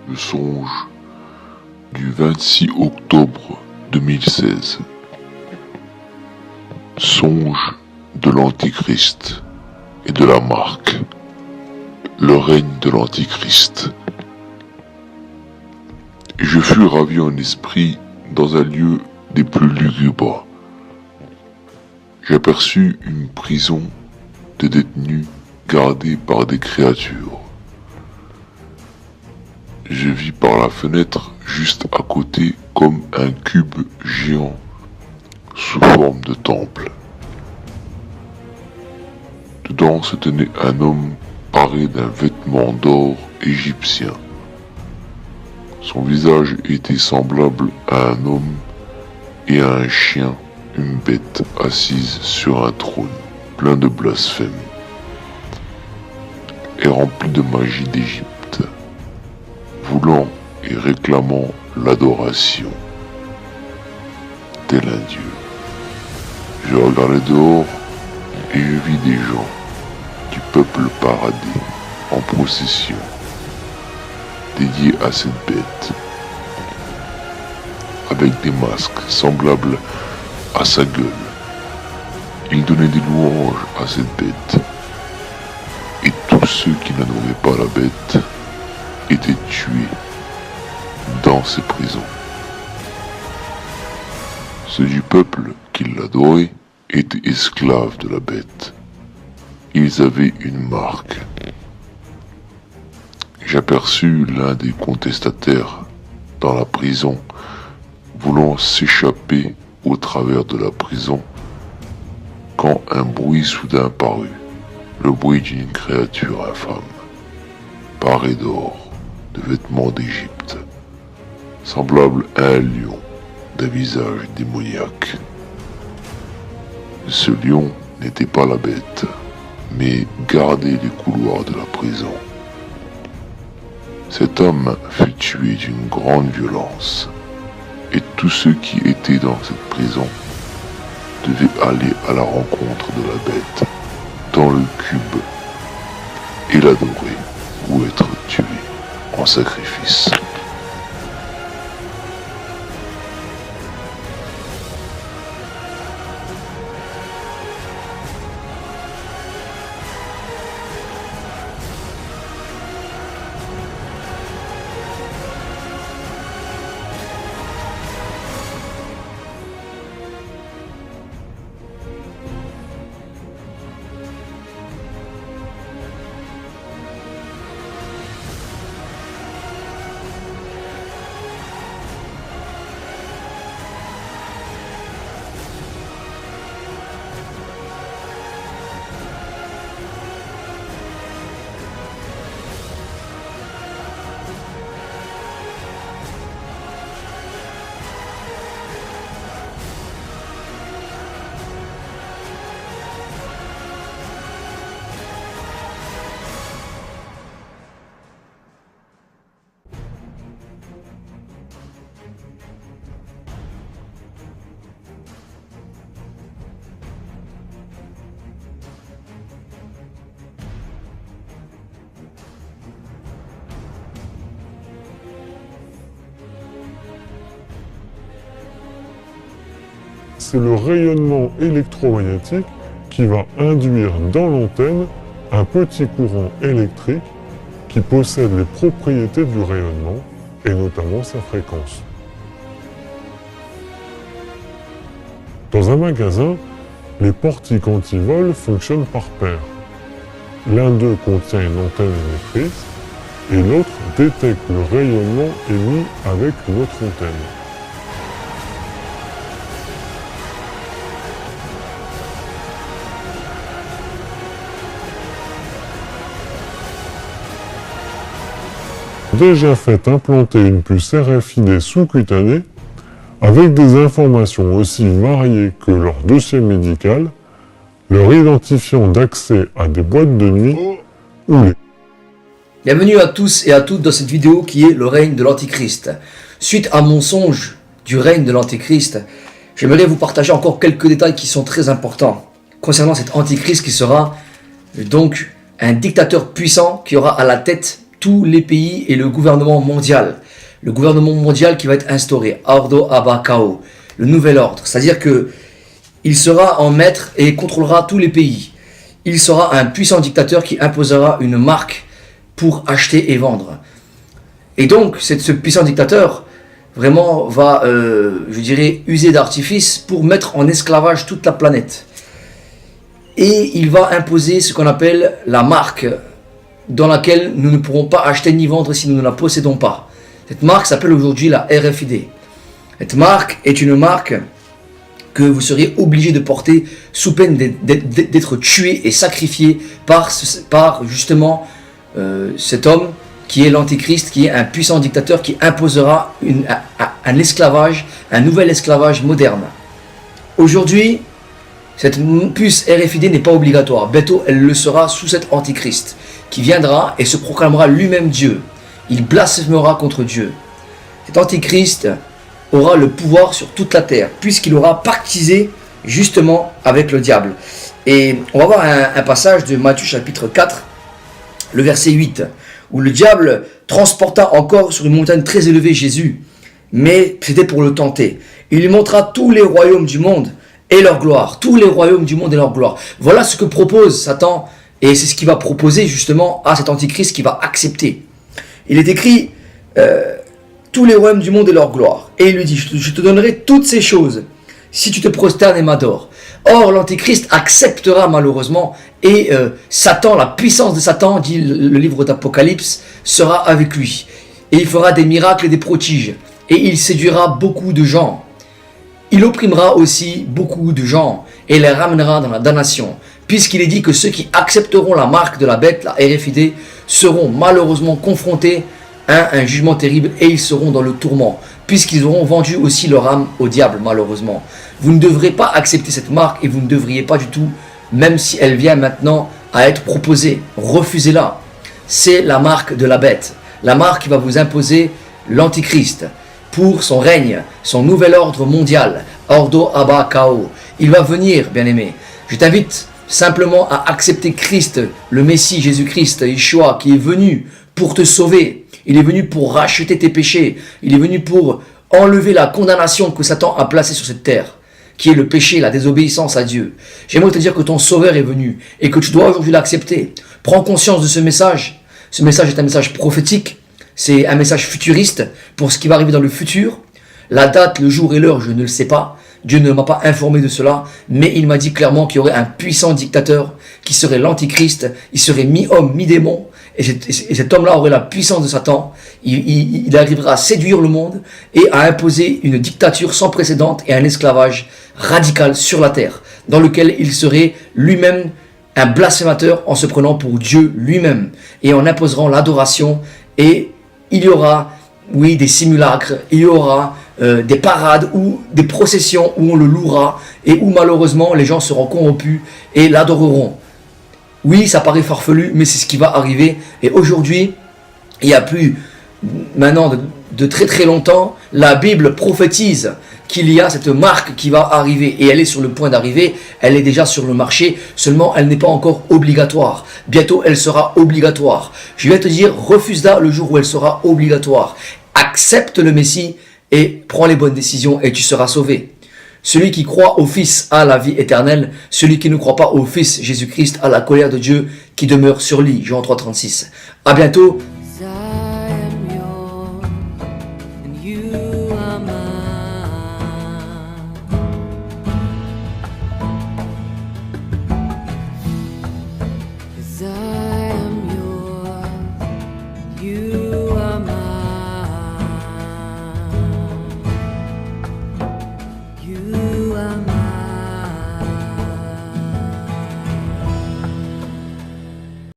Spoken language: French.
Le songe du 26 octobre 2016. Songe de l'Antichrist et de la marque. Le règne de l'Antichrist. Je fus ravi en esprit dans un lieu des plus lugubres. J'aperçus une prison de détenus gardés par des créatures. Je vis par la fenêtre juste à côté comme un cube géant sous forme de temple. Dedans se tenait un homme paré d'un vêtement d'or égyptien. Son visage était semblable à un homme et à un chien, une bête assise sur un trône plein de blasphème et rempli de magie d'Égypte, voulant et réclamant l'adoration, tel un dieu. Je regardai dehors et je vis des gens du peuple paradis en procession, dédiés à cette bête, avec des masques semblables à sa gueule. Ils donnaient des louanges à cette bête, et tous ceux qui n'adoraient pas la bête étaient tués dans ces prisons. Ceux du peuple qui l'adoraient étaient esclaves de la bête. Ils avaient une marque. J'aperçus l'un des contestataires dans la prison, voulant s'échapper au travers de la prison, quand un bruit soudain parut, le bruit d'une créature infâme, parée d'or, de vêtements d'Égypte, semblable à un lion d'un visage démoniaque. Ce lion n'était pas la bête, mais gardait les couloirs de la prison. Cet homme fut tué d'une grande violence, et tous ceux qui étaient dans cette prison devaient aller à la rencontre de la bête dans le cube et l'adorer ou être tués en sacrifice. C'est le rayonnement électromagnétique qui va induire dans l'antenne un petit courant électrique qui possède les propriétés du rayonnement et notamment sa fréquence. Dans un magasin, les portiques anti-vol fonctionnent par paire. L'un d'eux contient une antenne émettrice et l'autre détecte le rayonnement émis avec une autre antenne. Déjà fait implanter une puce RFID sous-cutanée avec des informations aussi variées que leur dossier médical, leur identifiant d'accès à des boîtes de nuit ou les... Bienvenue à tous et à toutes dans cette vidéo qui est le règne de l'Antichrist. Suite à mon songe du règne de l'Antichrist, j'aimerais vous partager encore quelques détails qui sont très importants concernant cet Antichrist qui sera donc un dictateur puissant qui aura à la tête tous les pays et le gouvernement mondial. Le gouvernement mondial qui va être instauré, Ordo Abakao, le nouvel ordre. C'est-à-dire que il sera en maître et contrôlera tous les pays. Il sera un puissant dictateur qui imposera une marque pour acheter et vendre. Et donc, ce puissant dictateur vraiment va, je dirais, user d'artifice pour mettre en esclavage toute la planète. Et il va imposer ce qu'on appelle la marque dans laquelle nous ne pourrons pas acheter ni vendre si nous ne la possédons pas. Cette marque s'appelle aujourd'hui la RFID. Cette marque est une marque que vous seriez obligé de porter sous peine d'être tué et sacrifié par justement cet homme qui est l'Antéchrist, qui est un puissant dictateur qui imposera un esclavage, un nouvel esclavage moderne. Aujourd'hui, cette puce RFID n'est pas obligatoire. Bientôt, elle le sera sous cet Antéchrist qui viendra et se proclamera lui-même Dieu. Il blasphémera contre Dieu. Cet Antéchrist aura le pouvoir sur toute la terre, puisqu'il aura pactisé justement avec le diable. Et on va voir un passage de Matthieu chapitre 4, le verset 8, où le diable transporta encore sur une montagne très élevée Jésus, mais c'était pour le tenter. Il lui montra tous les royaumes du monde et leur gloire. Tous les royaumes du monde et leur gloire. Voilà ce que propose Satan, et c'est ce qu'il va proposer justement à cet Antichrist qui va accepter. Il est écrit tous les royaumes du monde et leur gloire. Et il lui dit, je te donnerai toutes ces choses si tu te prosternes et m'adores. Or, l'Antéchrist acceptera malheureusement, et Satan, la puissance de Satan, dit le livre d'Apocalypse, sera avec lui. Et il fera des miracles et des prodiges. Et il séduira beaucoup de gens. Il opprimera aussi beaucoup de gens et les ramènera dans la damnation. Puisqu'il est dit que ceux qui accepteront la marque de la bête, la RFID, seront malheureusement confrontés à un jugement terrible et ils seront dans le tourment. Puisqu'ils auront vendu aussi leur âme au diable, malheureusement. Vous ne devrez pas accepter cette marque et vous ne devriez pas du tout, même si elle vient maintenant à être proposée. Refusez-la. C'est la marque de la bête. La marque qui va vous imposer l'Antichrist pour son règne, son nouvel ordre mondial. Ordo Abakao. Il va venir, bien-aimé. Je t'invite simplement à accepter Christ, le Messie, Jésus-Christ, Yeshua, qui est venu pour te sauver. Il est venu pour racheter tes péchés. Il est venu pour enlever la condamnation que Satan a placée sur cette terre, qui est le péché, la désobéissance à Dieu. J'aimerais te dire que ton Sauveur est venu et que tu dois aujourd'hui l'accepter. Prends conscience de ce message. Ce message est un message prophétique. C'est un message futuriste pour ce qui va arriver dans le futur. La date, le jour et l'heure, je ne le sais pas. Dieu ne m'a pas informé de cela, mais il m'a dit clairement qu'il y aurait un puissant dictateur qui serait l'Antichrist. Il serait mi-homme, mi-démon. Et cet homme-là aurait la puissance de Satan. Il arrivera à séduire le monde et à imposer une dictature sans précédent et un esclavage radical sur la terre, dans lequel il serait lui-même un blasphémateur en se prenant pour Dieu lui-même et en imposant l'adoration. Et il y aura, oui, des simulacres, il y aura des parades ou des processions où on le louera et où malheureusement les gens seront corrompus et l'adoreront. Oui, ça paraît farfelu, mais c'est ce qui va arriver. Et aujourd'hui, il n'y a plus, maintenant de très très longtemps, la Bible prophétise qu'il y a cette marque qui va arriver. Et elle est sur le point d'arriver, elle est déjà sur le marché, seulement elle n'est pas encore obligatoire. Bientôt, elle sera obligatoire. Je vais te dire, refuse-la le jour où elle sera obligatoire. Accepte le Messie et prends les bonnes décisions et tu seras sauvé. Celui qui croit au Fils a la vie éternelle. Celui qui ne croit pas au Fils Jésus-Christ a la colère de Dieu qui demeure sur lui. Jean 3,36. À bientôt.